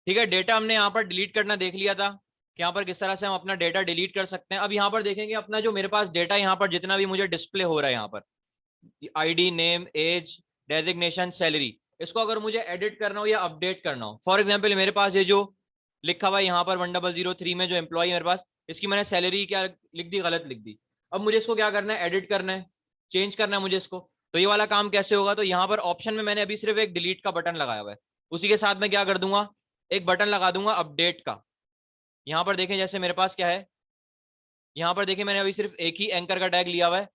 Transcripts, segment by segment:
ठीक है, डेटा हमने यहाँ पर डिलीट करना देख लिया था कि यहाँ पर किस तरह से हम अपना डेटा डिलीट कर सकते हैं। अब यहाँ पर देखेंगे अपना जो मेरे पास डेटा यहाँ पर जितना भी मुझे डिस्प्ले हो रहा है यहाँ पर ID, name, age, designation, salary, इसको अगर मुझे एडिट करना हो या अपडेट करना हो, फॉर एग्जाम्पल मेरे पास ये जो लिखा हुआ है यहाँ पर 1003 में जो एम्प्लॉय मेरे पास, इसकी मैंने सैलरी क्या लिख दी, गलत लिख दी। अब मुझे इसको क्या करना है, एडिट करना है, चेंज करना है मुझे इसको। तो ये वाला काम कैसे होगा, तो यहाँ पर ऑप्शन में मैंने अभी सिर्फ एक डिलीट का बटन लगाया हुआ है, उसी के साथ में क्या कर दूंगा, एक बटन लगा दूंगा अपडेट का। यहाँ पर देखें जैसे मेरे पास क्या है, यहाँ पर देखें मैंने अभी सिर्फ एक ही एंकर का टैग लिया हुआ है,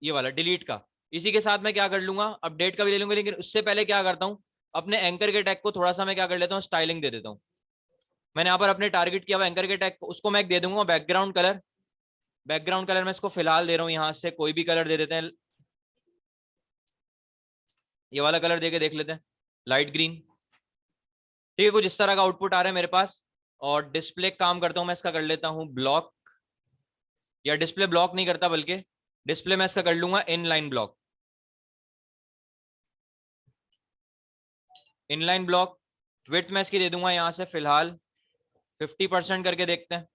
ये वाला डिलीट का। इसी के साथ मैं क्या कर लूंगा, अपडेट का भी ले लूंगा, लेकिन उससे पहले क्या करता हूँ, अपने एंकर के टैग को थोड़ा सा मैं क्या कर लेता हूँ, स्टाइलिंग दे देता हूँ। मैंने यहाँ पर अपने टारगेट किया हुआ एंकर के टैग को, उसको मैं दे दूंगा बैकग्राउंड कलर। बैकग्राउंड कलर मैं इसको फिलहाल दे रहा हूँ, यहाँ से कोई भी कलर दे देते हैं, ये वाला कलर देके देख लेते हैं, लाइट ग्रीन। ठीक है, कुछ इस तरह का आउटपुट आ रहा है मेरे पास। और डिस्प्ले काम करता हूँ मैं इसका कर लेता हूँ ब्लॉक, या डिस्प्ले ब्लॉक नहीं करता बल्कि डिस्प्ले मैं इसका कर लूंगा inline block. Inline block width मैं इसकी दे दूंगा यहाँ से फिलहाल 50% करके देखते हैं।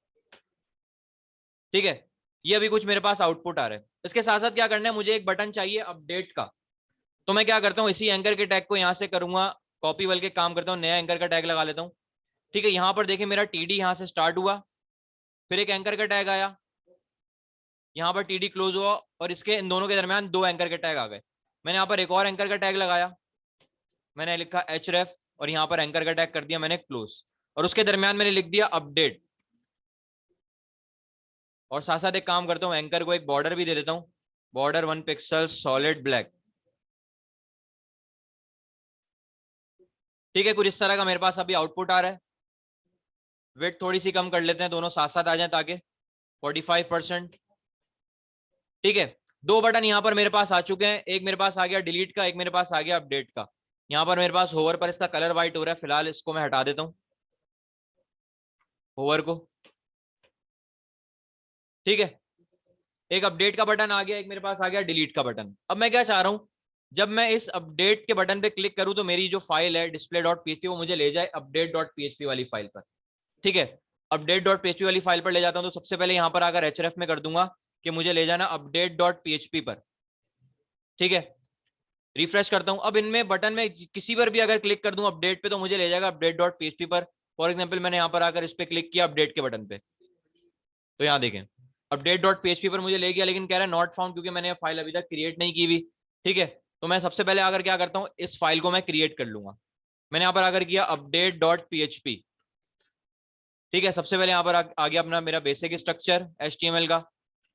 ठीक है, ये अभी कुछ मेरे पास आउटपुट आ रहा है। इसके साथ साथ क्या करना है, मुझे एक बटन चाहिए अपडेट का। तो मैं क्या करता हूँ, इसी एंकर के टैग को यहाँ से करूंगा कॉपी, बल्कि काम करता हूँ नया एंकर का टैग लगा लेता हूँ। ठीक है, यहाँ पर देखिए मेरा टीडी यहाँ से स्टार्ट हुआ, फिर एक एंकर का टैग आया, यहाँ पर टीडी क्लोज हुआ, और इसके इन दोनों के दरमियान दो एंकर के टैग आ गए। मैंने यहाँ पर एक और एंकर का टैग लगाया, मैंने लिखा href, और यहाँ पर एंकर का टैग कर दिया मैंने क्लोज, और उसके दरमियान मैंने लिख दिया अपडेट। और साथ साथ एक काम करता हूँ, एंकर को एक बॉर्डर भी दे देता हूँ, बॉर्डर 1 पिक्सल सॉलिड ब्लैक। ठीक है, कुछ इस तरह का मेरे पास अभी आउटपुट आ रहा है। वेट थोड़ी सी कम कर लेते हैं, दोनों साथ साथ आ जाए ताकि 45%। ठीक है, दो बटन यहाँ पर मेरे पास आ चुके हैं, एक मेरे पास आ गया डिलीट का, एक मेरे पास आ गया अपडेट का। यहाँ पर मेरे पास होवर पर इसका कलर व्हाइट हो रहा है, फिलहाल इसको मैं हटा देता हूँ होवर को। ठीक है, एक अपडेट का बटन आ गया, एक मेरे पास आ गया डिलीट का बटन। अब मैं क्या चाह रहा हूँ, जब मैं इस अपडेट के बटन पे क्लिक करूँ तो मेरी जो फाइल है डिस्प्ले डॉट पीएचपी वो मुझे ले जाए अपडेट डॉट पीएचपी वाली फाइल पर। ठीक है, अपडेट डॉट पीएचपी वाली फाइल पर ले जाता हूँ, तो सबसे पहले यहाँ पर आकर href में कर दूंगा कि मुझे ले जाना अपडेट डॉट पीएचपी पर। ठीक है, रिफ्रेश करता हूँ। अब इनमें बटन में किसी पर भी अगर क्लिक कर दूं अपडेट पे तो मुझे ले जाएगा अपडेट डॉट पीएचपी पर। फॉर एग्जांपल मैंने यहाँ पर आकर इस पे क्लिक किया अपडेट के बटन पे, तो यहाँ देखें अपडेट डॉट पीएचपी पर मुझे ले गया, लेकिन कह रहा है नॉट फाउंड, क्योंकि मैंने फाइल अभी तक क्रिएट नहीं की हुई। ठीक है, तो मैं सबसे पहले आकर क्या करता हूँ, इस फाइल को मैं क्रिएट कर लूंगा। मैंने यहाँ पर आकर किया अपडेट डॉट पीएचपी। ठीक है, सबसे पहले यहाँ पर आ गया अपना मेरा बेसिक स्ट्रक्चर HTML का।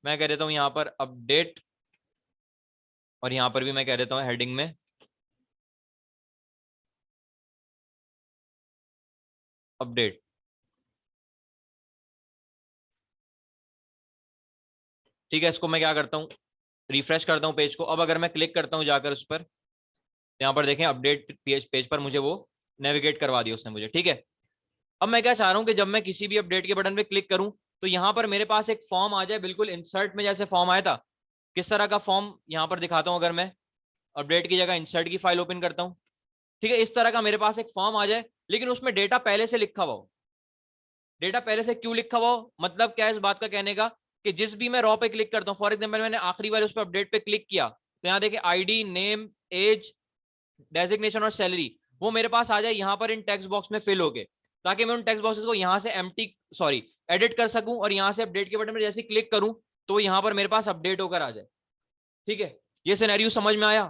मैं कह देता हूँ यहाँ पर अपडेट, और यहाँ पर भी मैं कह देता हूँ हेडिंग में अपडेट। ठीक है, इसको मैं क्या करता हूँ, रिफ्रेश करता हूँ पेज को। अब अगर मैं क्लिक करता हूँ जाकर उस पर, यहाँ पर देखें अपडेट पेज पर मुझे वो नेविगेट करवा दिया उसने मुझे। ठीक है, अब मैं क्या चाह रहा हूँ कि जब मैं किसी भी अपडेट के बटन पे क्लिक करूँ तो यहाँ पर मेरे पास एक फॉर्म आ जाए, बिल्कुल इंसर्ट में जैसे फॉर्म आया था। किस तरह का फॉर्म यहाँ पर दिखाता हूँ, अगर मैं अपडेट की जगह इंसर्ट की फाइल ओपन करता हूँ। ठीक है, इस तरह का मेरे पास एक फॉर्म आ जाए, लेकिन उसमें डेटा पहले से लिखा हुआ हो। डेटा पहले से क्यों लिखा हुआ हो, मतलब क्या है इस बात का कहने का, कि जिस भी मैं रॉ पे क्लिक करता हूँ, फॉर एग्जाम्पल मैंने आखिरी बार उस पर अपडेट पे क्लिक किया, तो यहाँ देखिए आईडी, नेम, एज, डेजिग्नेशन और सैलरी वो मेरे पास आ जाए यहाँ पर इन टेक्स्ट बॉक्स में फिल होके, ताकि मैं उन टेक्स्ट बॉक्सेस को यहाँ से एडिट कर सकूं, और यहाँ से अपडेट के बटन पर जैसे क्लिक करूं तो यहाँ पर मेरे पास अपडेट होकर आ जाए। ठीक है, ये सिनेरियो समझ में आया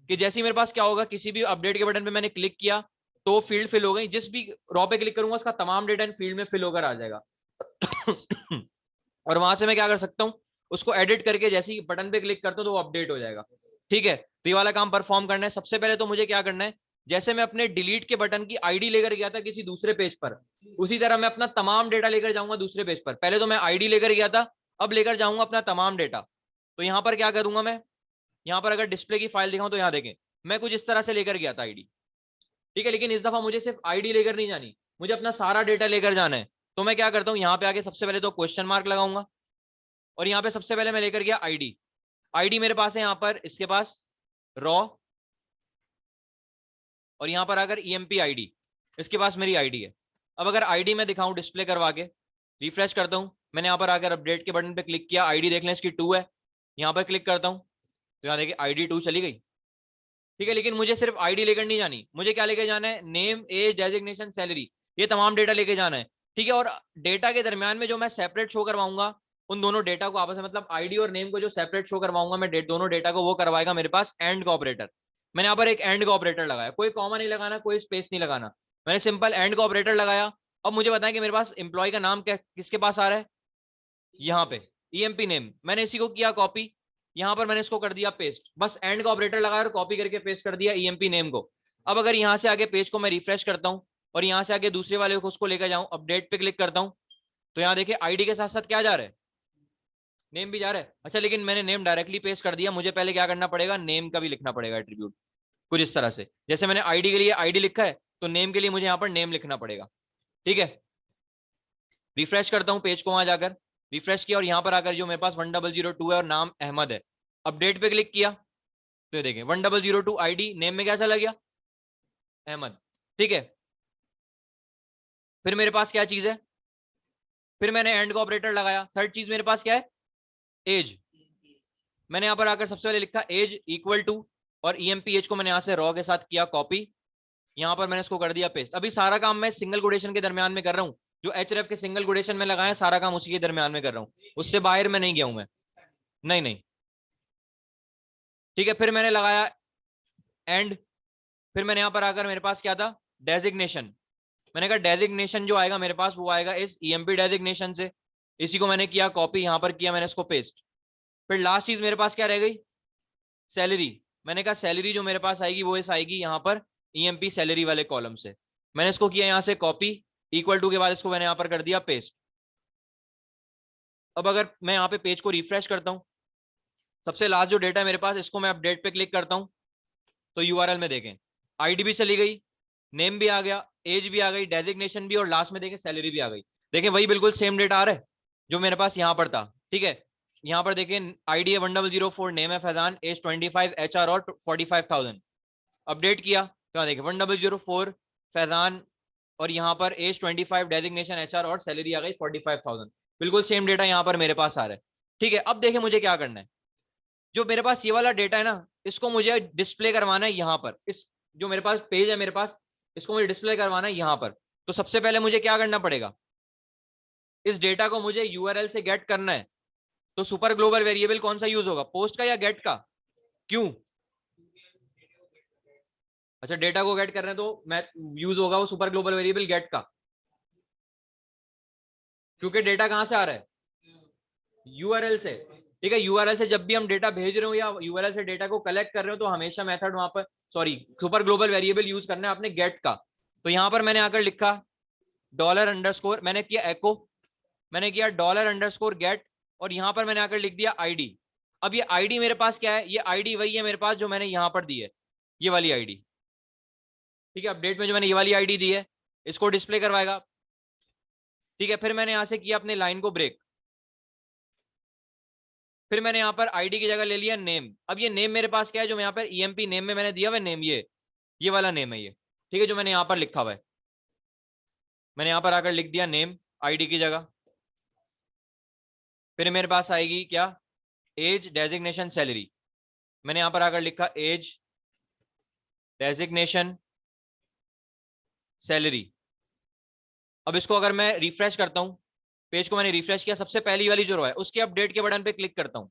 कि जैसे ही मेरे पास क्या होगा, किसी भी अपडेट के बटन पे मैंने क्लिक किया तो फील्ड फिल हो गई, जिस भी रॉ पे क्लिक करूंगा उसका तमाम डेटा इन फील्ड में फिल होकर आ जाएगा। और वहां से मैं क्या कर सकता हूँ, उसको एडिट करके जैसे ही बटन पे क्लिक करता हूँ तो वो अपडेट हो जाएगा। ठीक है, तो ये वाला काम परफॉर्म करना है। सबसे पहले तो मुझे क्या करना है, जैसे मैं अपने डिलीट के बटन की आईडी लेकर गया था किसी दूसरे पेज पर, उसी तरह मैं अपना तमाम डेटा लेकर जाऊंगा दूसरे पेज पर। पहले तो मैं आईडी लेकर गया था, अब लेकर जाऊंगा अपना तमाम डेटा। तो यहाँ पर क्या करूंगा मैं, यहाँ पर अगर डिस्प्ले की फाइल दिखाऊं तो यहाँ देखें मैं कुछ इस तरह से लेकर गया था आईडी। ठीक है, लेकिन इस दफा मुझे सिर्फ आईडी लेकर नहीं जानी, मुझे अपना सारा डेटा लेकर जाना है। तो मैं क्या करता हूँ, यहाँ पे आके सबसे पहले तो क्वेश्चन मार्क लगाऊंगा, और यहाँ पे सबसे पहले मैं लेकर गया आईडी। आईडी मेरे पास है यहाँ पर इसके पास रॉ, और यहाँ पर अगर ईएमपी आईडी, इसके पास मेरी आईडी है। अब अगर आईडी मैं दिखाऊं डिस्प्ले करवा के, रिफ्रेश करता हूं, मैंने यहाँ पर आकर अपडेट के बटन पे क्लिक किया, आईडी देख लें इसकी 2 है, यहाँ पर क्लिक करता हूँ तो यहाँ देखिए आईडी 2 चली गई। ठीक है, लेकिन मुझे सिर्फ आईडी लेकर नहीं जानी, मुझे क्या लेके जाना है, नेम, एज, डेजिग्नेशन, सैलरी, ये तमाम डेटा लेके जाना है। ठीक है, और डेटा के दरमियान में जो मैं सेपरेट शो करवाऊंगा उन दोनों डेटा को आपस में, मतलब आईडी और नेम को जो सेपरेट शो करवाऊंगा मैं दोनों डेटा को, वो करवाएगा मेरे पास एंड का ऑपरेटर। मैंने यहाँ पर एक एंड का ऑपरेटर लगाया, कोई कॉमा नहीं लगाना, कोई स्पेस नहीं लगाना, मैंने सिंपल एंड का ऑपरेटर लगाया। अब मुझे बताएं कि मेरे पास एम्प्लॉय का नाम क्या किसके पास आ रहा है, यहाँ पे ईएमपी नेम, मैंने इसी को किया कॉपी, यहाँ पर मैंने इसको कर दिया पेस्ट, बस एंड का ऑपरेटर लगाया और कॉपी करके पेस्ट कर दिया ईएमपी नेम को। अब अगर यहाँ से आगे पेज को मैं रिफ्रेश करता हूँ और यहाँ से आगे दूसरे वाले को उसको लेकर जाऊँ, अपडेट पे क्लिक करता हूँ, तो यहाँ देखिए आईडी के साथ साथ क्या जा रहा है, नेम भी जा रहा है। अच्छा, लेकिन मैंने नेम डायरेक्टली पेस्ट कर दिया, मुझे पहले क्या करना पड़ेगा, नेम का भी लिखना पड़ेगा एट्रीब्यूट, कुछ इस तरह से, जैसे मैंने आईडी के लिए आईडी लिखा है तो नेम के लिए मुझे यहाँ पर नेम लिखना पड़ेगा। ठीक है, रिफ्रेश करता हूँ पेज को, वहां जाकर रिफ्रेश किया और यहाँ पर आकर जो मेरे पास 1002 है और नाम अहमद है, अपडेट पे क्लिक किया तो ये देखें 1002 आईडी, नेम में क्या चला गया, अहमद। ठीक है, फिर मेरे पास क्या चीज है, फिर मैंने एंड का ऑपरेटर लगाया, थर्ड चीज मेरे पास क्या है, एज। मैंने यहाँ पर आकर सबसे पहले लिखा एज इक्वल टू, और ईएमपी एज को मैंने यहाँ से रॉ के साथ किया कॉपी, यहाँ पर मैंने इसको कर दिया पेस्ट। अभी सारा काम मैं सिंगल कोटेशन के दरमियान में कर रहा हूँ, जो एचरेफ के सिंगल कोटेशन में लगाए सारा काम उसी के दरमियान में कर रहा हूँ, उससे बाहर में नहीं गया हूं मैं, नहीं नहीं। ठीक है, फिर मैंने लगाया एंड, फिर मैंने यहाँ पर आकर मेरे पास क्या था, डेजिग्नेशन, मैंने कहा डेजिग्नेशन जो आएगा मेरे पास वो आएगा इस ईएमपी डेजिग्नेशन से, इसी को मैंने किया कॉपी, यहाँ पर किया मैंने इसको पेस्ट। फिर लास्ट चीज मेरे पास क्या रह गई, सैलरी, मैंने कहा सैलरी जो मेरे पास आएगी वो इस आएगी यहाँ पर ईएमपी सैलरी वाले कॉलम से, मैंने इसको किया यहाँ से कॉपी, इक्वल टू के बाद इसको मैंने यहाँ पर कर दिया पेस्ट। अब अगर मैं यहाँ पे पेज को रिफ्रेश करता हूँ, सबसे लास्ट जो डेटा है मेरे पास, इसको मैं अपडेट पे क्लिक करता हूँ तो यूआरएल में देखें आईडी भी चली गई, नेम भी आ गया, एज भी आ गई, डेजिग्नेशन भी, और लास्ट में देखें सैलरी भी आ गई। देखें वही बिल्कुल सेम डेटा आ रहा है जो मेरे पास यहाँ पर था। ठीक है, यहाँ पर देखें आईडी है 1004, नेम है फैजान, एज 25, एचआर और 45,000, अपडेट किया तो यहाँ देखें 1004 फैजान, और यहाँ पर एज 25, डेजिग्नेशन एचआर और सैलरी आ गई 45,000, बिल्कुल सेम डेटा यहाँ पर मेरे पास आ रहा है। ठीक है, अब देखें मुझे क्या करना है, जो मेरे पास ये वाला डेटा है ना, इसको मुझे डिस्प्ले करवाना है यहाँ पर, इस जो मेरे पास पेज है मेरे पास, इसको मुझे डिस्प्ले करवाना है यहाँ पर। तो सबसे पहले मुझे क्या करना पड़ेगा, इस डेटा को मुझे यूआरएल से गेट करना है। तो सुपर ग्लोबल वेरिएबल कौन सा यूज होगा, पोस्ट का या गेट का, क्यों, अच्छा डेटा को गेट कर रहे हैं तो मैं यूज होगा वो सुपर ग्लोबल वेरिएबल गेट का, क्योंकि डेटा कहां से आ रहा है, यूआरएल से। ठीक है, यूआरएल से जब भी हम डेटा भेज रहे हो या यूआरएल से डेटा को कलेक्ट कर रहे हो तो हमेशा मेथड वहां पर, sorry super global variable use करना है आपने गेट का। तो यहां पर मैंने आकर लिखा $_, मैंने किया एको, मैंने किया $_गेट, और यहां पर मैंने आकर लिख दिया आईडी। अब ये आईडी मेरे पास क्या है, ये आईडी वही है मेरे पास जो मैंने यहां पर दी है, ये वाली आईडी। ठीक है, अपडेट में जो मैंने ये वाली आईडी दी है इसको डिस्प्ले करवाएगा। ठीक है, फिर मैंने यहां से किया अपने लाइन को ब्रेक, फिर मैंने यहाँ पर आईडी की जगह ले लिया नेम। अब ये नेम मेरे पास क्या है, जो मैं यहाँ पर ईएमपी नेम में मैंने दिया हुआ नेम, ये वाला नेम है ये। ठीक है, जो मैंने यहाँ पर लिखा हुआ है, मैंने यहाँ पर आकर लिख दिया नेम आईडी की जगह। फिर मेरे पास आएगी क्या, एज, डेजिग्नेशन, सैलरी, मैंने यहाँ पर आकर लिखा एज, डेजिग्नेशन, सैलरी। अब इसको अगर मैं रिफ्रेश करता हूँ, पेज को मैंने रिफ्रेश किया, सबसे पहली वाली जो रो है उसके अपडेट के बटन पे क्लिक करता हूँ।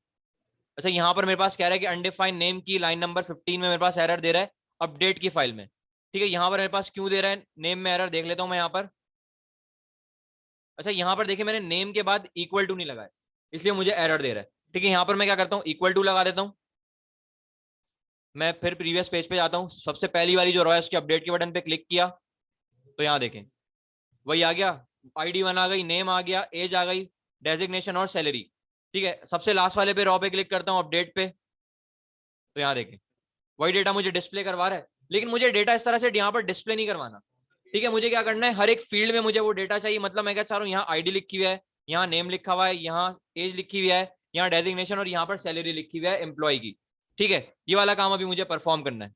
अच्छा, यहाँ पर मेरे पास कह रहा है कि अनडिफाइंड नेम की लाइन नंबर 15 में मेरे पास एरर दे रहा है अपडेट की फाइल में। ठीक है, यहाँ पर मेरे पास क्यों दे रहा है नेम में एरर, देख लेता हूँ मैं यहाँ पर। अच्छा, यहाँ पर देखिए मैंने नेम के बाद इक्वल टू नहीं लगाया, इसलिए मुझे एरर दे रहा है। ठीक है, यहाँ पर मैं क्या करता हूँ, इक्वल टू लगा देता हूँ। मैं फिर प्रीवियस पेज पे जाता हूँ, सबसे पहली वाली जो रो है उसके अपडेट के बटन पे क्लिक किया तो यहाँ देखें वही आ गया, आईडी 1 आ गई, नेम आ गया, एज आ गई, डेजिग्नेशन और सैलरी। ठीक है, सबसे लास्ट वाले पे रॉ पे क्लिक करता हूँ अपडेट पे तो यहाँ देखें वही डेटा मुझे डिस्प्ले करवा रहा है, लेकिन मुझे डेटा इस तरह से यहाँ पर डिस्प्ले नहीं करवाना। ठीक है, मुझे क्या करना है, हर एक फील्ड में मुझे वो डेटा चाहिए, मतलब मैं क्या चाह रहा हूँ, यहाँ आईडी लिखी हुई है, यहाँ नेम लिखा हुआ है, यहाँ एज लिखी हुई है, यहाँ डेजिग्नेशन, और यहाँ पर सैलरी लिखी हुई है एम्प्लॉय की। ठीक है, ये वाला काम अभी मुझे परफॉर्म करना है।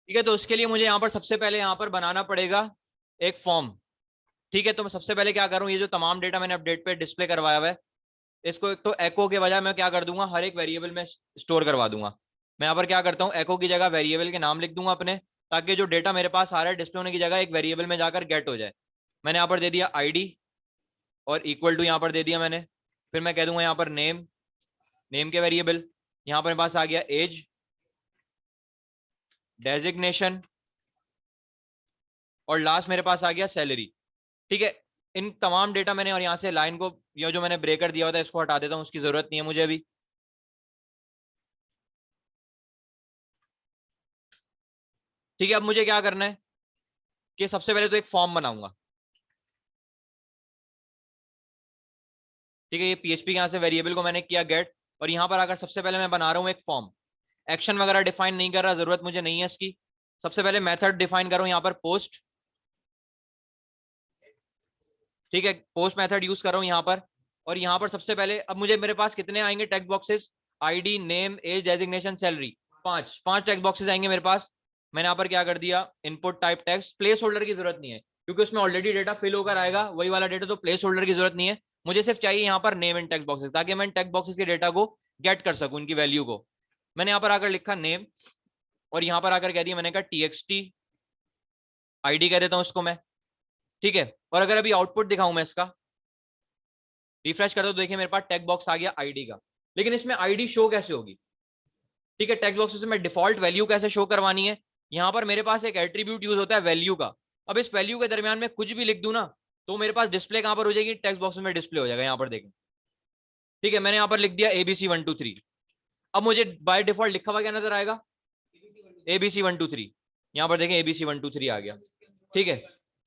ठीक है, तो उसके लिए मुझे यहाँ पर सबसे पहले यहाँ पर बनाना पड़ेगा एक फॉर्म। ठीक है, तो मैं सबसे पहले क्या करूँ, ये जो तमाम डेटा मैंने अपडेट पे डिस्प्ले करवाया हुआ है, इसको एक तो एको के बजाय मैं क्या कर दूंगा, हर एक वेरिएबल में स्टोर करवा दूंगा। मैं यहाँ पर क्या करता हूँ, एको की जगह वेरिएबल के नाम लिख दूंगा अपने, ताकि जो डेटा मेरे पास आ रहा है डिस्प्ले होने की जगह एक वेरिएबल में जाकर गेट हो जाए। मैंने यहाँ पर दे दिया आईडी और इक्वल टू यहाँ पर दे दिया मैंने। फिर मैं कह दूंगा यहाँ पर नेम, नेम के वेरिएबल। यहाँ पर मेरे पास आ गया एज, डेजिग्नेशन और लास्ट मेरे पास आ गया सैलरी। ठीक है, इन तमाम डेटा मैंने, और यहाँ से लाइन को, ये जो मैंने ब्रेकर दिया हुआ था इसको हटा देता हूँ, उसकी जरूरत नहीं है मुझे अभी। ठीक है, अब मुझे क्या करना है कि सबसे पहले तो एक फॉर्म बनाऊंगा। ठीक है, ये पीएचपी के यहाँ से वेरिएबल को मैंने किया गेट, और यहाँ पर आकर सबसे पहले मैं बना रहा हूँ एक फॉर्म। एक्शन वगैरह डिफाइन नहीं कर रहा, जरूरत मुझे नहीं है इसकी। सबसे पहले मेथड डिफाइन करूँ यहाँ पर पोस्ट। ठीक है, पोस्ट मेथड यूज कर रहा हूँ यहाँ पर। और यहाँ पर सबसे पहले अब मुझे, मेरे पास कितने आएंगे text boxes, ID, name, age, designation, salary, पांच पांच टेक्स्ट बॉक्सेस आएंगे मेरे पास। मैंने यहाँ पर क्या कर दिया, input type text. Place holder की जरूरत नहीं है क्योंकि उसमें ऑलरेडी डेटा फिल होकर आएगा वही वाला डेटा, तो प्लेस होल्डर की जरूरत नहीं है। मुझे सिर्फ चाहिए यहाँ पर नेम एंड टेक्स्ट बॉक्सेस, ताकि मैं टेक्स्ट बॉक्सेस के डेटा को गेट कर सकूं, उनकी वैल्यू को। मैंने यहाँ पर आकर लिखा नेम, और यहाँ पर आकर कह दिया मैंने कहा टीएक्सटी आईडी कह देता हूँ इसको मैं। ठीक है, और अगर अभी आउटपुट दिखाऊं मैं इसका, रिफ्रेश कर दो तो देखिए मेरे पास टेक्स्ट बॉक्स आ गया आईडी का। लेकिन इसमें आईडी शो कैसे होगी? ठीक है, टेक्स्ट बॉक्स में डिफॉल्ट वैल्यू कैसे शो करवानी है? यहाँ पर मेरे पास एक एट्रीब्यूट यूज होता है वैल्यू का। अब इस वैल्यू के दरमियान में कुछ भी लिख दूं ना, तो मेरे पास डिस्प्ले कहां पर हो जाएगी, टेक्स्ट बॉक्स में डिस्प्ले हो जाएगा, यहाँ पर देखें। ठीक है, मैंने यहाँ पर लिख दिया ABC123। अब मुझे बाय डिफॉल्ट लिखा हुआ क्या नजर आएगा, ABC123। यहाँ पर देखें ABC123 आ गया। ठीक है,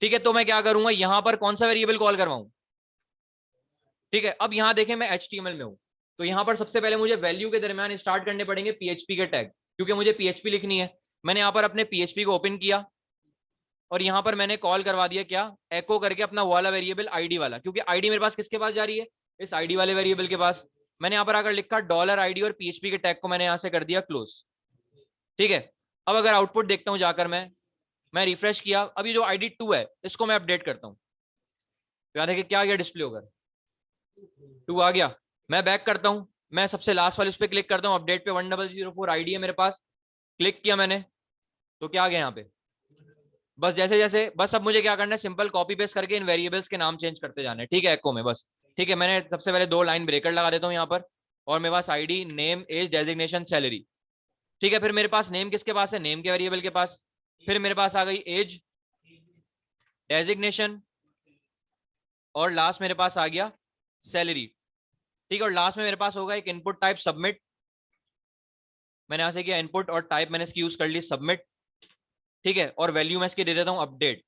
ठीक है, तो मैं क्या करूंगा, यहाँ पर कौन सा वेरिएबल कॉल करवाऊं? ठीक है, अब यहाँ देखें मैं HTML में हूँ, तो यहाँ पर सबसे पहले मुझे वैल्यू के दरमियान स्टार्ट करने पड़ेंगे पीएचपी के टैग, क्योंकि मुझे पीएचपी लिखनी है। मैंने यहाँ पर अपने पीएचपी को ओपन किया, और यहाँ पर मैंने कॉल करवा दिया क्या, एको करके अपना वाला वेरिएबल आईडी वाला, क्योंकि आईडी मेरे पास किसके पास जा रही है, इस आईडी वाले वेरिएबल के पास। मैंने यहाँ पर आकर लिखा $ID और पीएचपी के टैग को मैंने यहाँ से कर दिया क्लोज। ठीक है, अब अगर आउटपुट देखता हूँ जाकर मैं रिफ्रेश किया, अब ये जो ID 2 है इसको मैं अपडेट करता हूँ, तो यहाँ देखिए क्या आ गया, डिस्प्ले होकर 2 आ गया। मैं बैक करता हूँ, मैं सबसे लास्ट वाले उस पर क्लिक करता हूँ, अपडेट पे 1004 आईडी है मेरे पास। क्लिक किया मैंने, तो क्या आ गया यहाँ पे, बस जैसे जैसे, बस अब मुझे क्या करना है, सिंपल कॉपी पेस्ट करके इन वेरिएबल्स के नाम चेंज करते जाने। ठीक है, एको में बस। ठीक है, मैंने सबसे पहले 2 लाइन ब्रेकर लगा देता हूँ यहाँ पर, और मेरे पास ID, name, age, designation, salary. ठीक है, फिर मेरे पास नेम किसके पास है, नेम के वेरिएबल के पास। फिर मेरे पास आ गई एज, डेजिग्नेशन, और लास्ट मेरे पास आ गया सैलरी। ठीक है, और लास्ट में मेरे पास होगा एक इनपुट टाइप सबमिट। मैंने यहां से किया इनपुट, और टाइप मैंने इसकी यूज कर ली सबमिट। ठीक है, और वैल्यू मैं इसकी दे देता हूँ अपडेट।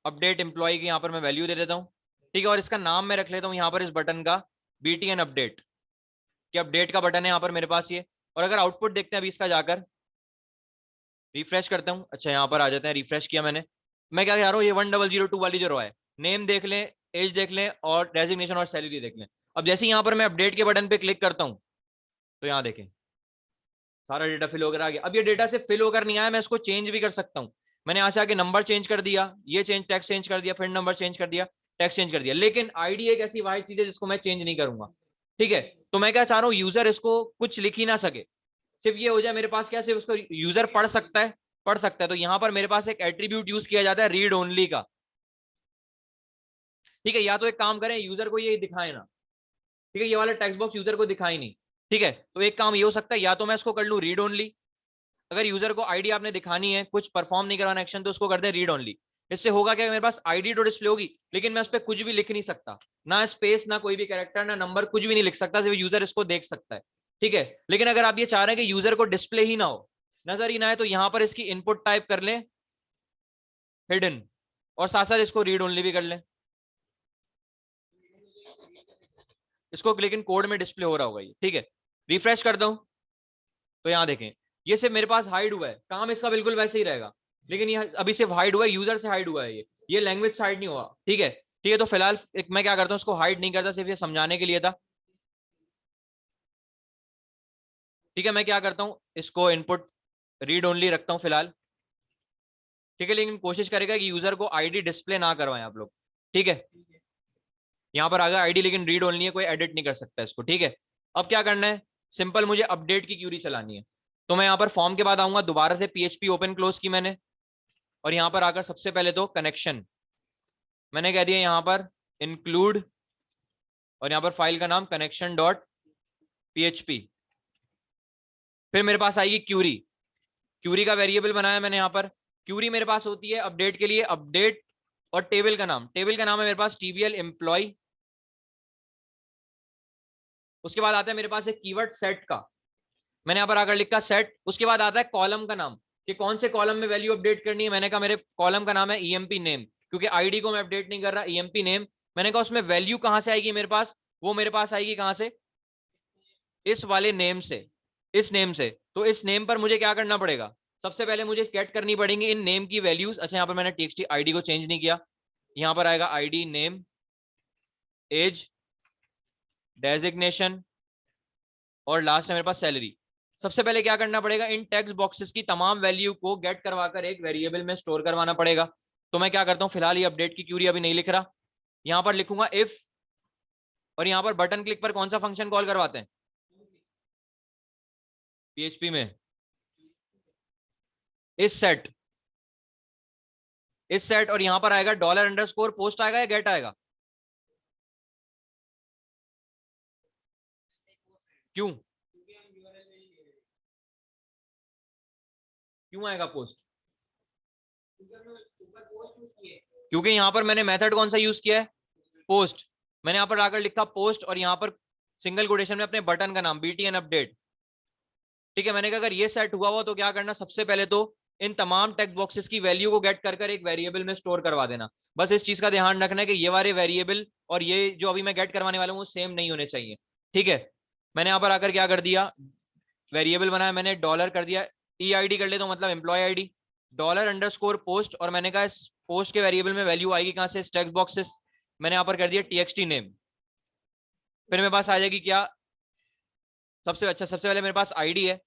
अपडेट एम्प्लॉय की यहाँ पर मैं वैल्यू दे देता हूँ। ठीक है, और इसका नाम मैं रख लेता हूँ यहाँ पर इस बटन का BTN अपडेट, कि अपडेट का बटन है यहाँ पर मेरे पास ये। और अगर आउटपुट देखते हैं अभी इसका, जाकर रिफ्रेश करता हूँ, अच्छा यहाँ पर आ जाते हैं, रिफ्रेश किया मैंने। मैं क्या कह रहा हूँ, ये 1002 वाली जो रो है, नेम देख लें, एज देख लें, और डेजिग्नेशन और सैलरी देख लें। अब जैसे यहाँ पर मैं अपडेट के बटन पे क्लिक करता हूँ, तो यहाँ देखें सारा डेटा फिल होकर आ गया। अब ये डेटा से फिल होकर नहीं आया, मैं इसको चेंज भी कर सकता हूँ। मैंने यहाँ से आके नंबर चेंज कर दिया, ये चेंज टेक्स्ट चेंज कर दिया, फिर नंबर चेंज कर दिया, टेक्स्ट चेंज कर दिया। लेकिन आईडी एक ऐसी वाइड चीज है जिसको मैं चेंज नहीं करूंगा। ठीक है, तो मैं क्या चाह रहा हूँ, यूजर इसको कुछ लिख ही ना सके, सिर्फ ये हो जाए मेरे पास क्या, सिर्फ उसको यूजर पढ़ सकता है, पढ़ सकता है। तो यहाँ पर मेरे पास एक एट्रीब्यूट यूज किया जाता है रीड ओनली का। ठीक है, या तो एक काम करें, यूजर को ये दिखाए ना, ठीक है, ये वाला टेक्स्ट बॉक्स यूजर को दिखाई नहीं। ठीक है, तो एक काम ये हो सकता है, या तो मैं इसको कर लूँ रीड ओनली। अगर यूजर को आईडी आपने दिखानी है, कुछ परफॉर्म नहीं करवाना एक्शन, तो उसको कर दे रीड ओनली। इससे होगा क्या, मेरे पास आईडी तो डिस्प्ले होगी, लेकिन मैं उस पर कुछ भी लिख नहीं सकता, ना स्पेस, ना कोई भी कैरेक्टर, ना नंबर, कुछ भी नहीं लिख सकता, सिर्फ यूजर इसको देख सकता है। ठीक है, लेकिन अगर आप ये चाह रहे हैं कि यूजर को डिस्प्ले ही ना हो, नजर ही ना है, तो यहां पर इसकी इनपुट टाइप कर लें हिडन, और साथ साथ इसको रीड ओनली भी कर लें। इसको लेकिन कोड में डिस्प्ले हो रहा होगा ये। ठीक है, रिफ्रेश कर दूं, तो यहाँ देखें ये सिर्फ मेरे पास हाइड हुआ है, काम इसका बिल्कुल वैसे ही रहेगा, लेकिन ये अभी सिर्फ हाइड हुआ है, यूजर से हाइड हुआ है ये लैंग्वेज से हाइड नहीं हुआ। ठीक है, ठीक है, तो फिलहाल मैं क्या करता हूँ, इसको हाइड नहीं करता, सिर्फ ये समझाने के लिए था। ठीक है, मैं क्या करता हूँ, इसको इनपुट रीड ओनली रखता हूँ फिलहाल। ठीक है, लेकिन कोशिश करेगा कि यूजर को आईडी डिस्प्ले ना करवाएं आप लोग। ठीक है, यहाँ पर आ गया आईडी, लेकिन रीड ओनली है, कोई एडिट नहीं कर सकता इसको। ठीक है, अब क्या करना है, सिंपल मुझे अपडेट की क्यूरी चलानी है। तो मैं यहाँ पर फॉर्म के बाद आऊंगा, दोबारा से पीएचपी ओपन क्लोज की मैंने, और यहाँ पर आकर सबसे पहले तो कनेक्शन मैंने कह दिया यहाँ पर इंक्लूड, और यहाँ पर फाइल का नाम कनेक्शन डॉट पीएचपी। फिर मेरे पास आएगी क्यूरी, क्यूरी का वेरिएबल बनाया मैंने यहाँ पर। क्यूरी मेरे पास होती है अपडेट के लिए अपडेट, और टेबल का नाम, टेबल का नाम है मेरे पास टीबीएल एम्प्लॉय। उसके बाद आता है मेरे पास एक कीवर्ड सेट का, मैंने यहाँ पर आकर लिखा सेट। उसके बाद आता है कॉलम का नाम, कि कौन से कॉलम में वैल्यू अपडेट करनी है। मैंने कहा मेरे कॉलम का नाम है ईएमपी नेम, क्योंकि आईडी को मैं अपडेट नहीं कर रहा, ईएमपी नेम। मैंने कहा उसमें वैल्यू कहां से आएगी मेरे पास, वो मेरे पास आएगी कहां से, इस वाले नेम से, इस नेम से। तो इस नेम पर मुझे क्या करना पड़ेगा, सबसे पहले मुझे गेट करनी पड़ेंगी इन नेम की वैल्यूज। अच्छा, यहाँ पर मैंने टीएक्सटी आईडी को चेंज नहीं किया, यहाँ पर आएगा आईडी नेम एज डेजिग्नेशन और लास्ट है मेरे पास सैलरी। सबसे पहले क्या करना पड़ेगा, इन टेक्स्ट बॉक्सेस की तमाम वैल्यू को गेट करवाकर एक वेरिएबल में स्टोर करवाना पड़ेगा। तो मैं क्या करता हूं, फिलहाल ये अपडेट की क्यूरी अभी नहीं लिख रहा, यहां पर लिखूंगा इफ, और यहां पर बटन क्लिक पर कौन सा फंक्शन कॉल करवाते हैं पीएचपी में, इस सेट, इस सेट, और यहां पर आएगा डॉलर अंडरस्कोर पोस्ट आएगा या गेट आएगा, क्यों क्यों आएगा पोस्ट, क्योंकि यहां पर मैंने मेथड कौन सा यूज किया है, पोस्ट। मैंने यहां पर आकर लिखा पोस्ट, और यहां पर सिंगल कोटेशन में अपने बटन का नाम बीटीएन अपडेट। ठीक है, मैंने कहा अगर ये सेट हुआ हुआ तो क्या करना, सबसे पहले तो इन तमाम टेक्स्ट बॉक्सेस की वैल्यू को गेट कर एक वेरिएबल में स्टोर करवा देना। बस इस चीज का ध्यान रखना है कि ये वाले वेरिएबल और ये जो अभी मैं गेट करवाने वाला हूँ वो सेम नहीं होने चाहिए। ठीक है, मैंने यहाँ पर आकर क्या कर दिया, वेरिएबल बनाया मैंने, डॉलर कर दिया, ई आई डी कर ले तो मतलब employ ID, dollar underscore post, और मैंने कहा इस पोस्ट के वेरिएबल में वैल्यू आएगी कहाँ से, टेक्स्ट बॉक्सेस। मैंने यहाँ पर कर दिया टीएक्सटी नेम। फिर मेरे पास आ जाएगी क्या, सबसे पहले मेरे पास आईडी है,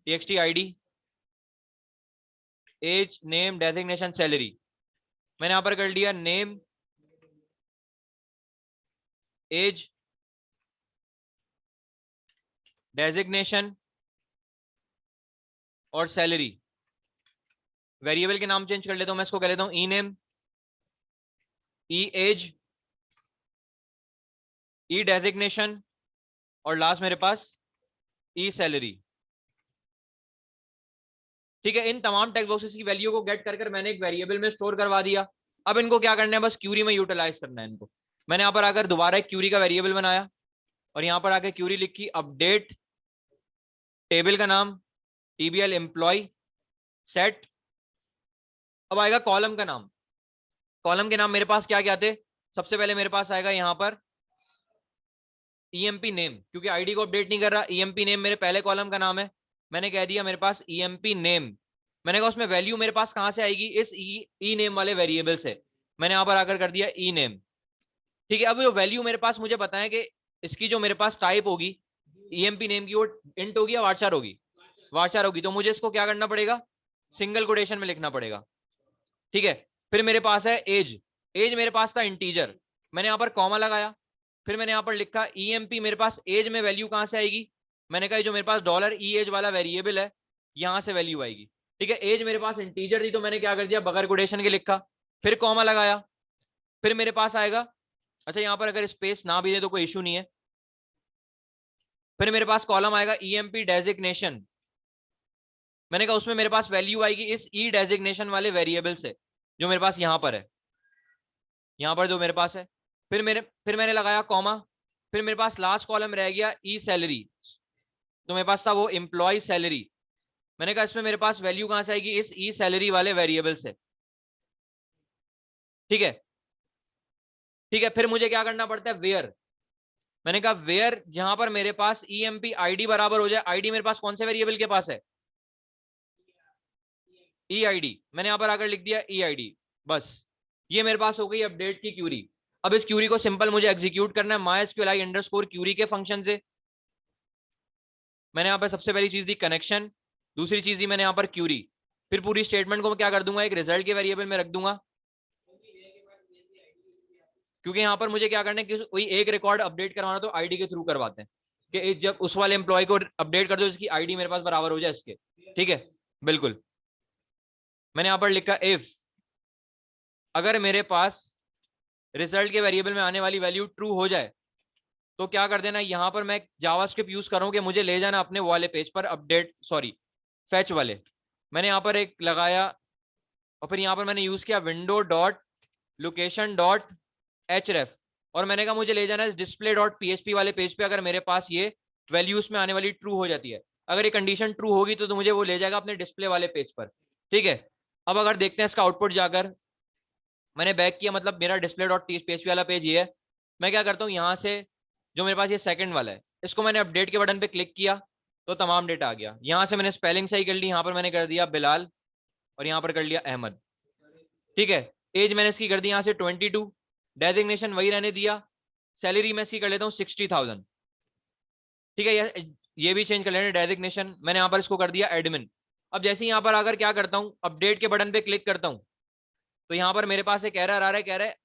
TXT ID age name designation salary. मैंने यहां पर कर लिया नेम एज डेजिग्नेशन और सैलरी। वेरिएबल के नाम चेंज कर लेता हूं, मैं इसको कह लेता हूं ई नेम, ई एज, ई डेजिग्नेशन, और लास्ट मेरे पास ई सैलरी। ठीक है, इन तमाम टेक्स्ट बॉक्सेस की वैल्यू को गेट कर मैंने एक वेरिएबल में स्टोर करवा दिया। अब इनको क्या करना है, बस क्यूरी में यूटिलाइज करना है इनको। मैंने यहां पर आकर दोबारा एक क्यूरी का वेरिएबल बनाया, और यहां पर आकर क्यूरी लिखी अपडेट, टेबल का नाम टीबीएल एम्प्लॉय सेट। अब आएगा कॉलम का नाम, कॉलम के नाम मेरे पास क्या क्या थे, सबसे पहले मेरे पास आएगा यहां पर ईएमपी नेम, क्योंकि आईडी को अपडेट नहीं कर रहा, ईएमपी नेम मेरे पहले कॉलम का नाम है। मैंने कह दिया मेरे पास ईएमपी नेम, मैंने कहा उसमें वैल्यू मेरे पास कहां से आएगी, इस ई नेम वाले वेरिएबल से। मैंने यहां पर आकर कर दिया ई नेम। ठीक है, अब जो वैल्यू मेरे पास मुझे बताएं कि इसकी जो मेरे पास टाइप होगी ईएमपी नेम की, वो इंट होगी या वार्चर होगी, वार्चर होगी। तो मुझे इसको क्या करना पड़ेगा, सिंगल कोटेशन में लिखना पड़ेगा। ठीक है, फिर मेरे पास है एज, एज मेरे पास था इंटीजर, मैंने यहाँ पर कॉमा लगाया। फिर मैंने यहाँ पर लिखा ईएमपी, मेरे पास एज में वैल्यू कहाँ से आएगी, मैंने कहा जो मेरे पास डॉलर ई एज वाला वेरिएबल है यहाँ से वैल्यू आएगी। ठीक है, एज मेरे पास इंटीजर थी तो मैंने क्या कर दिया, बगैर कोटेशन के लिखा, फिर कॉमा लगाया। फिर मेरे पास आएगा, अच्छा यहाँ पर अगर स्पेस ना भी दे तो कोई इशू नहीं है। फिर मेरे पास कॉलम आएगा ईएमपी डेजिग्नेशन, मैंने कहा उसमें मेरे पास वैल्यू आएगी इस ई डेजिग्नेशन वाले वेरिएबल से जो मेरे पास यहां पर है, यहां पर जो मेरे पास है। फिर मैंने लगाया कॉमा। फिर मेरे पास लास्ट कॉलम रह गया ई सैलरी, तो मेरे पास था वो एम्प्लॉय सैलरी। मैंने कहा इसमें मेरे पास वैल्यू कहां से आएगी, इस ई सैलरी वाले वेरिएबल से। ठीक है, ठीक है, फिर मुझे क्या करना पड़ता है, वेयर। मैंने कहा वेयर जहां पर मेरे पास ईएमपी आईडी बराबर हो जाए, आईडी मेरे पास कौन से वेरिएबल के पास है, ई आईडी। मैंने यहां पर आकर लिख दिया ई आईडी। बस ये मेरे पास हो गई अपडेट की क्यूरी। अब इस क्यूरी को सिंपल मुझे एग्जीक्यूट करना है MySQL अंडरस्कोर क्यूरी के फंक्शन से। मैंने यहाँ पर सबसे पहली चीज दी कनेक्शन, दूसरी चीज दी मैंने यहाँ पर क्यूरी। फिर पूरी स्टेटमेंट को मैं क्या कर दूंगा, एक रिजल्ट के वेरिएबल में रख दूंगा, क्योंकि यहाँ पर मुझे क्या करना है कि कोई एक रिकॉर्ड अपडेट करवाना तो आईडी के थ्रू करवाते हैं, कि जब उस वाले एम्प्लॉय को अपडेट कर दो इसकी आईडी मेरे पास बराबर हो जाए इसके। ठीक है, बिल्कुल। मैंने यहाँ पर लिखा इफ, अगर मेरे पास रिजल्ट के वेरिएबल में आने वाली वैल्यू ट्रू हो जाए तो क्या कर देना, यहां पर मैं जावास्क्रिप्ट यूज कर रहा हूं कि मुझे ले जाना अपने वाले पेज पर, अपडेट सॉरी फैच वाले। मैंने यहाँ पर एक लगाया और फिर यहाँ पर मैंने यूज किया विंडो डॉट लोकेशन डॉट एचरेफ, और मैंने कहा मुझे ले जाना है डिस्प्ले डॉट पीएचपी वाले पेज पे, अगर मेरे पास ये वैल्यूज में आने वाली ट्रू हो जाती है। अगर ये कंडीशन ट्रू होगी तो मुझे वो ले जाएगा अपने डिस्प्ले वाले पेज पर। ठीक है, अब अगर देखते हैं इसका आउटपुट जाकर, मैंने बैक किया, मतलब मेरा डिस्प्ले डॉट पीएचपी वाला पेज ये है। मैं क्या करता हूँ, यहाँ से जो मेरे पास ये सेकंड वाला है इसको मैंने अपडेट के बटन पे क्लिक किया तो तमाम डेटा आ गया। यहाँ से मैंने स्पेलिंग सही कर ली, यहाँ पर मैंने कर दिया बिलाल और यहाँ पर कर लिया अहमद। ठीक है, एज मैंने इसकी कर दी यहाँ से 22, डेजिग्नेशन वही रहने दिया, सैलरी मैं इसकी कर लेता हूँ 60,000। ठीक है, ये भी चेंज कर लेना डेजिग्नेशन, मैंने यहाँ पर इसको कर दिया एडमिन। अब जैसे ही यहाँ पर अगर क्या करता हूँ, अपडेट के बटन पे क्लिक करता हूँ तो यहाँ पर मेरे पास एक एरर आ रहा है, कह रहा है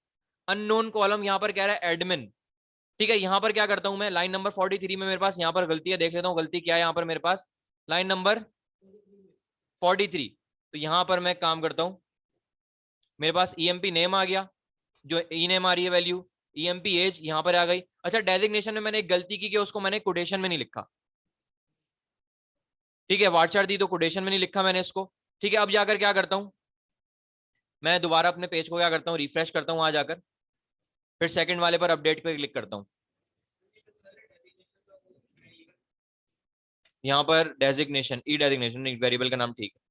अननोन कॉलम, यहाँ पर कह रहा है एडमिन। ठीक है, यहाँ पर क्या करता हूँ मैं, लाइन नंबर 43 में मेरे पास यहाँ पर गलती है, देख लेता हूँ गलती क्या है यहाँ पर मेरे पास, लाइन नंबर 43। तो यहाँ पर मैं काम करता हूँ, मेरे पास ईएमपी नेम आ गया, जो ई नेम आ रही है वैल्यू, ईएमपी एज यहाँ पर आ गई। अच्छा, डेजिग्नेशन में मैंने एक गलती की कि उसको मैंने कोटेशन में नहीं लिखा। ठीक है, वार्चर दी तो कोटेशन में नहीं लिखा मैंने इसको। ठीक है, अब जाकर क्या करता हूँ, मैं दोबारा अपने पेज को क्या करता हूँ, रिफ्रेश करता हूँ वहां जाकर, फिर सेकंड वाले पर अपडेट पे क्लिक करता हूँ। यहाँ पर डेजिग्नेशन, ई डेजिग्नेशन वेरिएबल का नाम, ठीक है।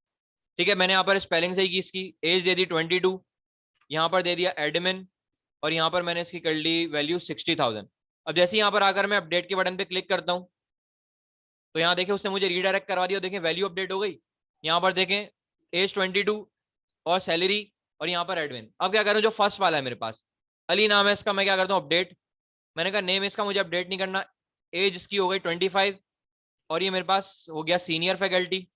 ठीक है, मैंने यहाँ पर स्पेलिंग सही की, इसकी एज दे दी 22, यहाँ पर दे दिया एडमिन और यहाँ पर मैंने इसकी कर ली वैल्यू 60,000। अब जैसे यहाँ पर आकर मैं अपडेट के बटन पे क्लिक करता हूँ तो यहाँ देखें उसने मुझे रीडायरेक्ट करवा दिया, देखें वैल्यू अपडेट हो गई। यहाँ पर देखें एज 22 और सैलरी और यहाँ पर एडमिन। अब क्या करूँ, जो फर्स्ट वाला है मेरे पास अली नाम है इसका, मैं क्या करता हूँ अपडेट, मैंने कहा नेम इसका मुझे अपडेट नहीं करना, एज इसकी हो गई 25 और ये मेरे पास हो गया सीनियर फैकल्टी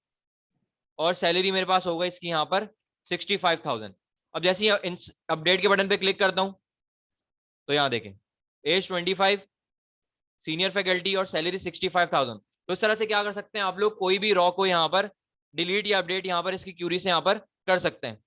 और सैलरी मेरे पास हो गई इसकी यहाँ पर 65,000। अब जैसे ही अपडेट के बटन पे क्लिक करता हूँ तो यहाँ देखें एज 25, सीनियर फैकल्टी और सैलरी 65,000। तो इस तरह से क्या कर सकते हैं आप लोग, कोई भी रॉ को यहाँ पर डिलीट या अपडेट यहाँ पर इसकी क्यूरी से यहाँ पर कर सकते हैं।